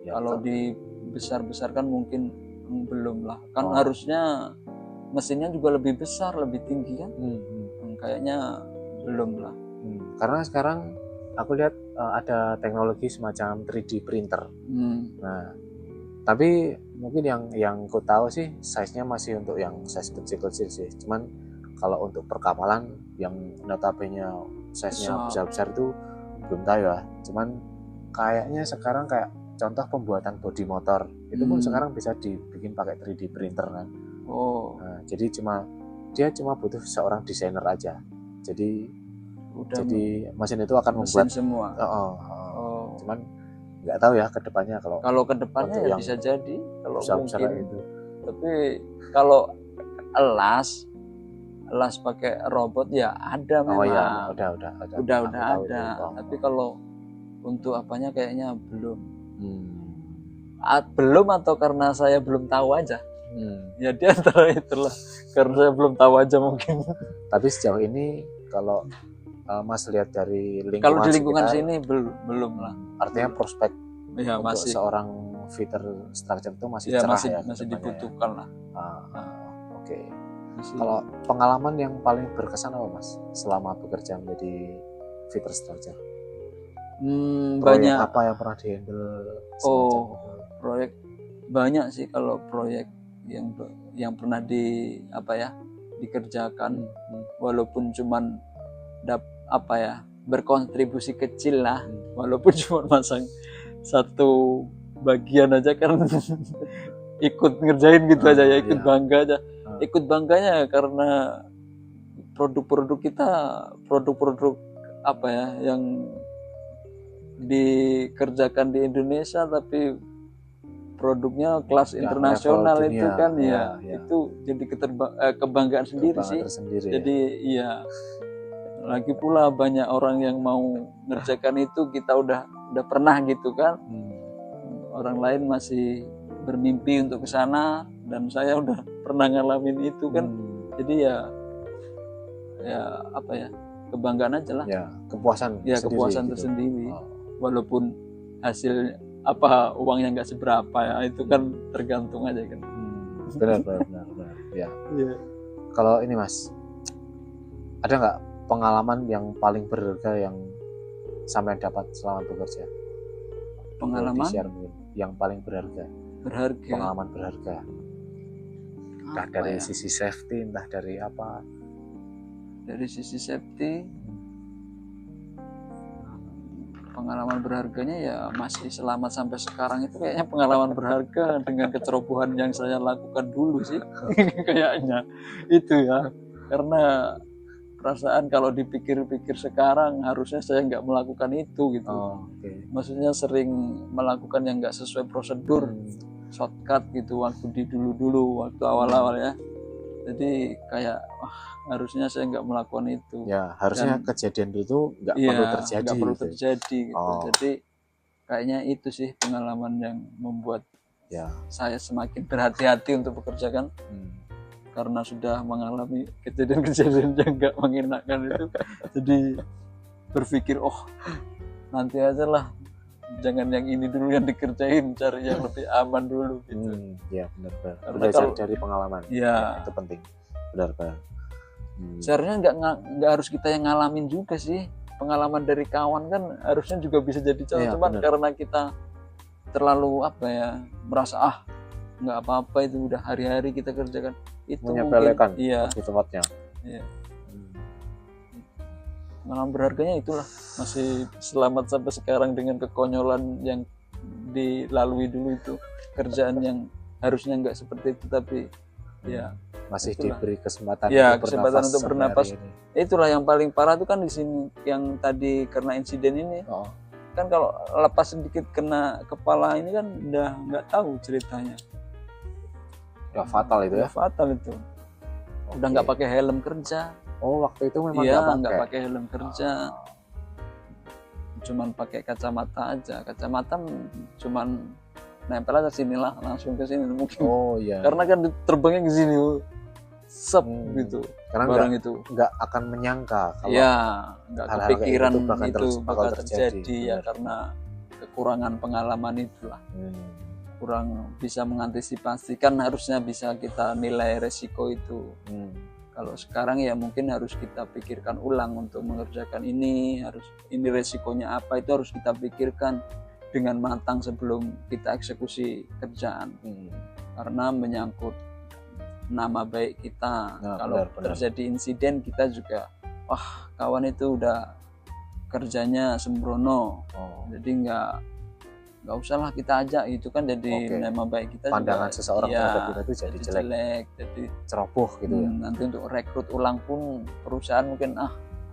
Kalau di besar-besar kan mungkin belum lah kan, harusnya mesinnya juga lebih besar, lebih tinggi kan. Kayaknya belum lah. Karena sekarang aku lihat ada teknologi semacam 3D printer. Nah, tapi mungkin yang ku tahu sih size-nya masih untuk yang size kecil-kecil sih. Cuman kalau untuk perkapalan yang notabene size-nya besar-besar itu belum tahu ya. Cuman kayaknya sekarang kayak contoh pembuatan bodi motor itu pun sekarang bisa dibikin pakai 3D printer kan. Nah, jadi dia cuma butuh seorang desainer aja. Jadi mesin itu akan membuat semua. Cuman nggak tahu ya kedepannya, kalau kedepannya ya bisa jadi kalau mungkin itu. Tapi kalau elas pakai robot ya ada memang. Udah ada. Tapi kalau untuk apanya kayaknya belum. Belum atau karena saya belum tahu aja. Ya di antara itulah, karena saya belum tahu aja mungkin. Tapi sejauh ini kalau Mas lihat dari lingkungan, kalau di lingkungan sini belum lah. Artinya prospek ya, untuk masih, seorang fitter structure itu masih ya, cerah masih dibutuhkan lah. Oke. Kalau pengalaman yang paling berkesan apa Mas selama bekerja menjadi fitter structure? Proyek Banyak. apa yang pernah dihandle? Proyek banyak sih. Kalau proyek yang pernah dikerjakan, walaupun cuman berkontribusi kecil lah, walaupun cuma masang satu bagian aja kan ikut ngerjain gitu aja ya, ikut bangga aja. Ikut bangganya karena produk-produk kita, produk-produk yang dikerjakan di Indonesia tapi produknya kelas internasional itu kan ya. Itu jadi kebanggaan sendiri sih. Jadi ya, lagi pula banyak orang yang mau ngerjakan itu, kita udah pernah gitu kan. Orang lain masih bermimpi untuk ke sana dan saya udah pernah ngalamin itu kan. Jadi ya kebanggaan aja lah. Ya, kepuasan tersendiri. Walaupun hasil uangnya nggak seberapa ya, itu kan tergantung aja kan. Benar. Ya. Kalau ini Mas, ada nggak pengalaman yang paling berharga yang sampai dapat selama bekerja? Pengalaman yang paling berharga. Pengalaman berharga. Entah dari sisi safety, entah dari apa. Dari sisi safety, pengalaman berharganya ya masih selamat sampai sekarang itu kayaknya pengalaman berharga dengan kecerobohan yang saya lakukan dulu sih. Kayaknya itu ya, karena perasaan kalau dipikir-pikir sekarang harusnya saya nggak melakukan itu gitu. Maksudnya sering melakukan yang nggak sesuai prosedur, shortcut gitu waktu dulu waktu awal-awal ya. Jadi kayak harusnya saya nggak melakukan itu. Ya, harusnya kejadian itu nggak perlu terjadi. Nggak perlu terjadi gitu. Jadi kayaknya itu sih pengalaman yang membuat saya semakin berhati-hati untuk bekerja kan. Karena sudah mengalami kejadian-kejadian yang nggak mengenakan itu. Jadi berpikir nanti aja lah, jangan yang ini dulu yang dikerjain, cari yang lebih aman dulu gitu. Ya benar. Belajar dari pengalaman. Ya, itu penting. Benar. Seharusnya nggak harus kita yang ngalamin juga sih. Pengalaman dari kawan kan harusnya juga bisa jadi contoh. Cuman karena kita terlalu merasa nggak apa-apa, itu udah hari-hari kita kerjakan, itu menyepelekan tempatnya. Iya. Pengalaman berharganya itulah, masih selamat sampai sekarang dengan kekonyolan yang dilalui dulu itu. Kerjaan yang harusnya nggak seperti itu, tapi masih diberi kesempatan untuk bernapas. Itulah yang paling parah tuh kan di sini, yang tadi karena insiden ini. Kan kalau lepas sedikit kena kepala ini kan udah nggak tahu ceritanya. Ya fatal itu ya. Fatal itu. Udah nggak pakai helm kerja. Waktu itu memang nggak pakai helm kerja. Cuman pakai kacamata aja. Kacamata cuman nempel aja sinilah, langsung ke sini mungkin. Karena kan terbangnya ke sini. Gitu. Karena barang itu nggak akan menyangka kalau nggak kepikiran itu bakal terjadi ya, benar. Karena kekurangan pengalaman itulah. Kurang bisa mengantisipasi, kan harusnya bisa kita nilai resiko itu. Kalau sekarang ya mungkin harus kita pikirkan ulang untuk mengerjakan ini resikonya apa, itu harus kita pikirkan dengan matang sebelum kita eksekusi kerjaan. Karena menyangkut nama baik kita. Kalau terjadi insiden, kita juga kawan itu udah kerjanya sembrono, jadi nggak usah lah kita ajak, itu kan jadi nama baik kita, pandangan juga, seseorang terhadap kita itu jadi jelek, jadi ceroboh gitu ya. Nanti untuk rekrut ulang pun perusahaan mungkin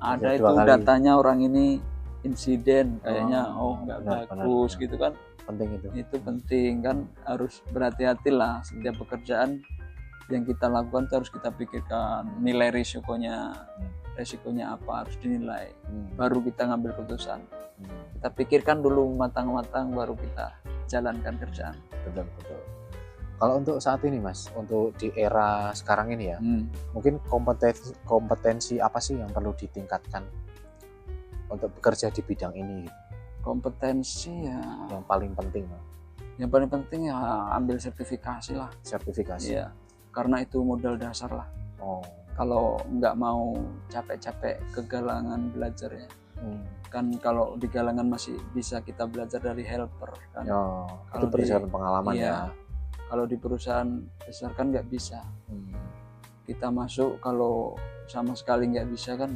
ada itu datanya orang ini insiden, kayaknya nggak bagus gitu kan. Penting itu penting kan, harus berhati-hati lah. Setiap pekerjaan yang kita lakukan itu harus kita pikirkan nilai risikonya apa, harus dinilai baru kita ngambil keputusan. Kita pikirkan dulu matang-matang baru kita jalankan kerjaan. Betul. Kalau untuk saat ini Mas, untuk di era sekarang ini ya, mungkin kompetensi apa sih yang perlu ditingkatkan untuk bekerja di bidang ini? Kompetensi ya yang paling penting. Yang paling penting ya ambil sertifikasi lah. Sertifikasi. Iya. Karena itu modal dasar lah. Kalau nggak mau capek-capek kegalangan belajarnya. Kan kalau di galangan masih bisa kita belajar dari helper kan. Itu berdasarkan pengalaman ya. Kalau di perusahaan besar kan nggak bisa. Kita masuk kalau sama sekali nggak bisa kan.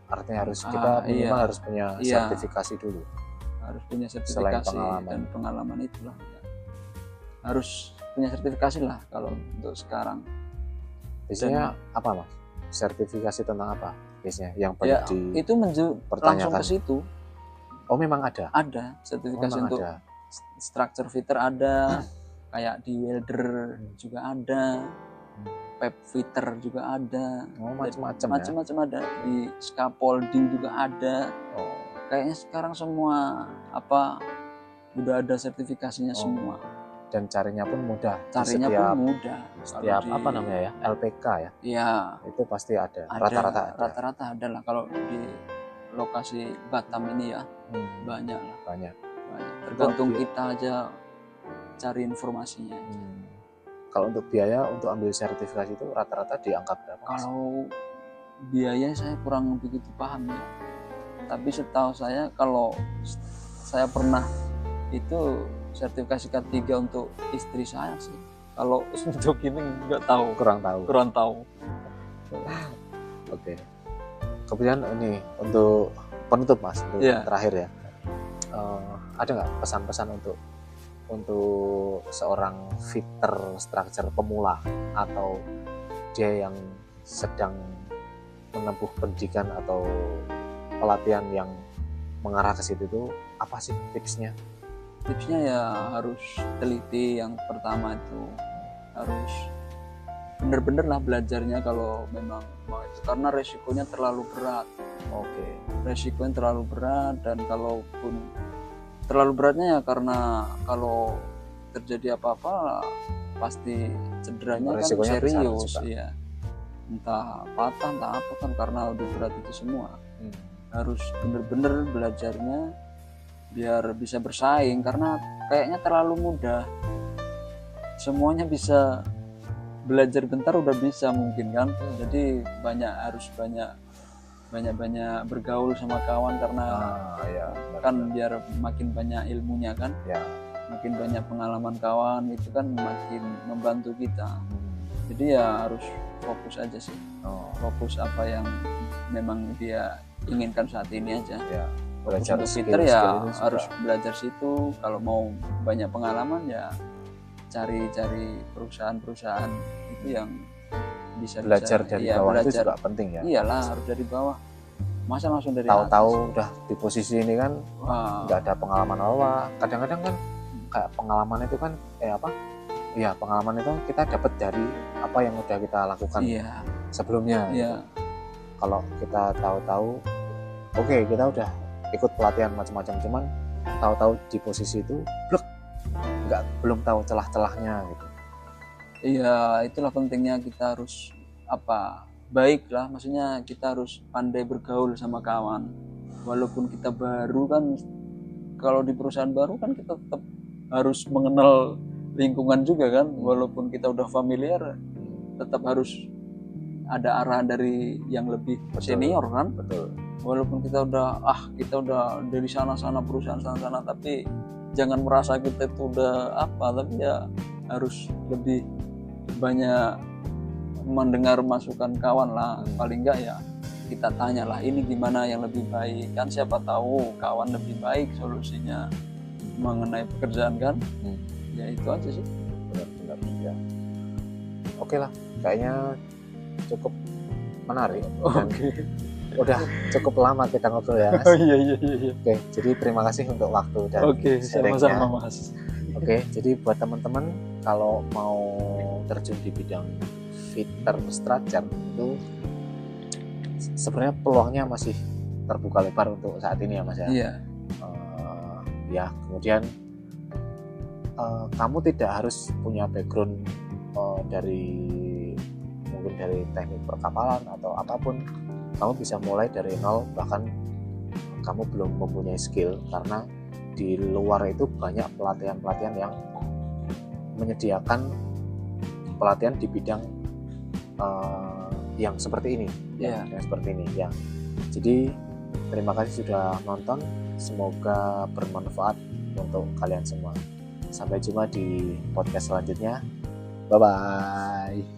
Artinya kita minimal harus punya sertifikasi dulu. Harus punya sertifikasi dan pengalaman itulah. Harus punya sertifikasi lah kalau untuk sekarang. Biasanya apa Mas? Sertifikasi tentang apa? Biasanya yang banyak itu langsung ke situ. Memang ada? Ada sertifikasi untuk structure fitter ada, kayak di welder juga ada, pipe fitter juga ada, macam-macam ada, di scaffolding juga ada. Kayaknya sekarang semua udah ada sertifikasinya semua. Dan carinya pun mudah. Pun mudah. Setiap LPK ya? Iya. Itu pasti ada. Rata-rata ada lah kalau di lokasi Batam ini ya. Banyak lah. Banyak. Tergantung kita aja cari informasinya. Kalau untuk biaya untuk ambil sertifikasi itu rata-rata di angka berapa? Kalau biaya saya kurang begitu paham ya. Tapi setahu saya kalau saya pernah itu sertifikasi K3 untuk istri saya sih. Kalau untuk ini kurang tahu. Oke. Kemudian ini untuk penutup Mas, untuk terakhir ya. Ada nggak pesan-pesan untuk seorang fitter structure pemula atau dia yang sedang menempuh pendidikan atau pelatihan yang mengarah ke situ itu apa sih tipsnya? Tipsnya ya harus teliti. Yang pertama itu harus benar-benar lah belajarnya kalau memang mau itu, karena resikonya terlalu berat. Resikonya terlalu berat, dan kalaupun terlalu beratnya ya karena kalau terjadi apa-apa pasti cederanya kan serius ya. Entah patah entah apa kan, karena udah berat itu semua. Harus benar-benar belajarnya biar bisa bersaing, karena kayaknya terlalu mudah. Semuanya bisa belajar bentar udah bisa mungkin kan. Jadi harus banyak bergaul sama kawan, karena kan biar makin banyak ilmunya kan. Makin banyak pengalaman kawan itu kan makin membantu kita. Jadi ya harus fokus aja sih. Fokus apa yang memang dia inginkan saat ini aja. Belajar fitter ya harus belajar situ. Kalau mau banyak pengalaman ya cari perusahaan-perusahaan itu yang bisa belajar dari bawah. Itu juga penting ya. Iyalah, harus dari bawah. Masa langsung dari tahu-tahu udah di posisi ini kan nggak ada pengalaman apa. Kadang-kadang kan kayak pengalaman itu kan pengalaman itu kita dapat dari apa yang udah kita lakukan sebelumnya. Kalau kita tahu-tahu kita udah ikut pelatihan macam-macam, cuman tahu-tahu di posisi itu belum tahu celah-celahnya gitu. Iya, itulah pentingnya kita harus baiklah, maksudnya kita harus pandai bergaul sama kawan. Walaupun kita baru kan, kalau di perusahaan baru kan kita tetap harus mengenal lingkungan juga kan. Walaupun kita udah familiar, tetap harus ada arahan dari yang lebih senior kan. Betul. Walaupun kita udah dari sana-sana perusahaan sana-sana, tapi jangan merasa kita itu udah tapi ya harus lebih banyak mendengar masukan kawan lah. Paling enggak ya kita tanyalah ini gimana yang lebih baik kan, siapa tahu kawan lebih baik solusinya mengenai pekerjaan kan. Ya itu aja sih. Benar ya. Oke lah, kayaknya cukup menarik. Udah cukup lama kita ngobrol ya Mas. Iya. Oke, jadi terima kasih untuk waktu dan sama-sama Mas. Jadi buat teman-teman kalau mau terjun di bidang fitter structure itu sebenarnya peluangnya masih terbuka lebar untuk saat ini ya Mas ya. Iya. Ya kemudian kamu tidak harus punya background mungkin dari teknik perkapalan atau apapun. Kamu bisa mulai dari nol, bahkan kamu belum mempunyai skill, karena di luar itu banyak pelatihan-pelatihan yang menyediakan pelatihan di bidang yang seperti ini, yang seperti ini ya. Jadi terima kasih sudah nonton, semoga bermanfaat untuk kalian semua. Sampai jumpa di podcast selanjutnya. Bye bye.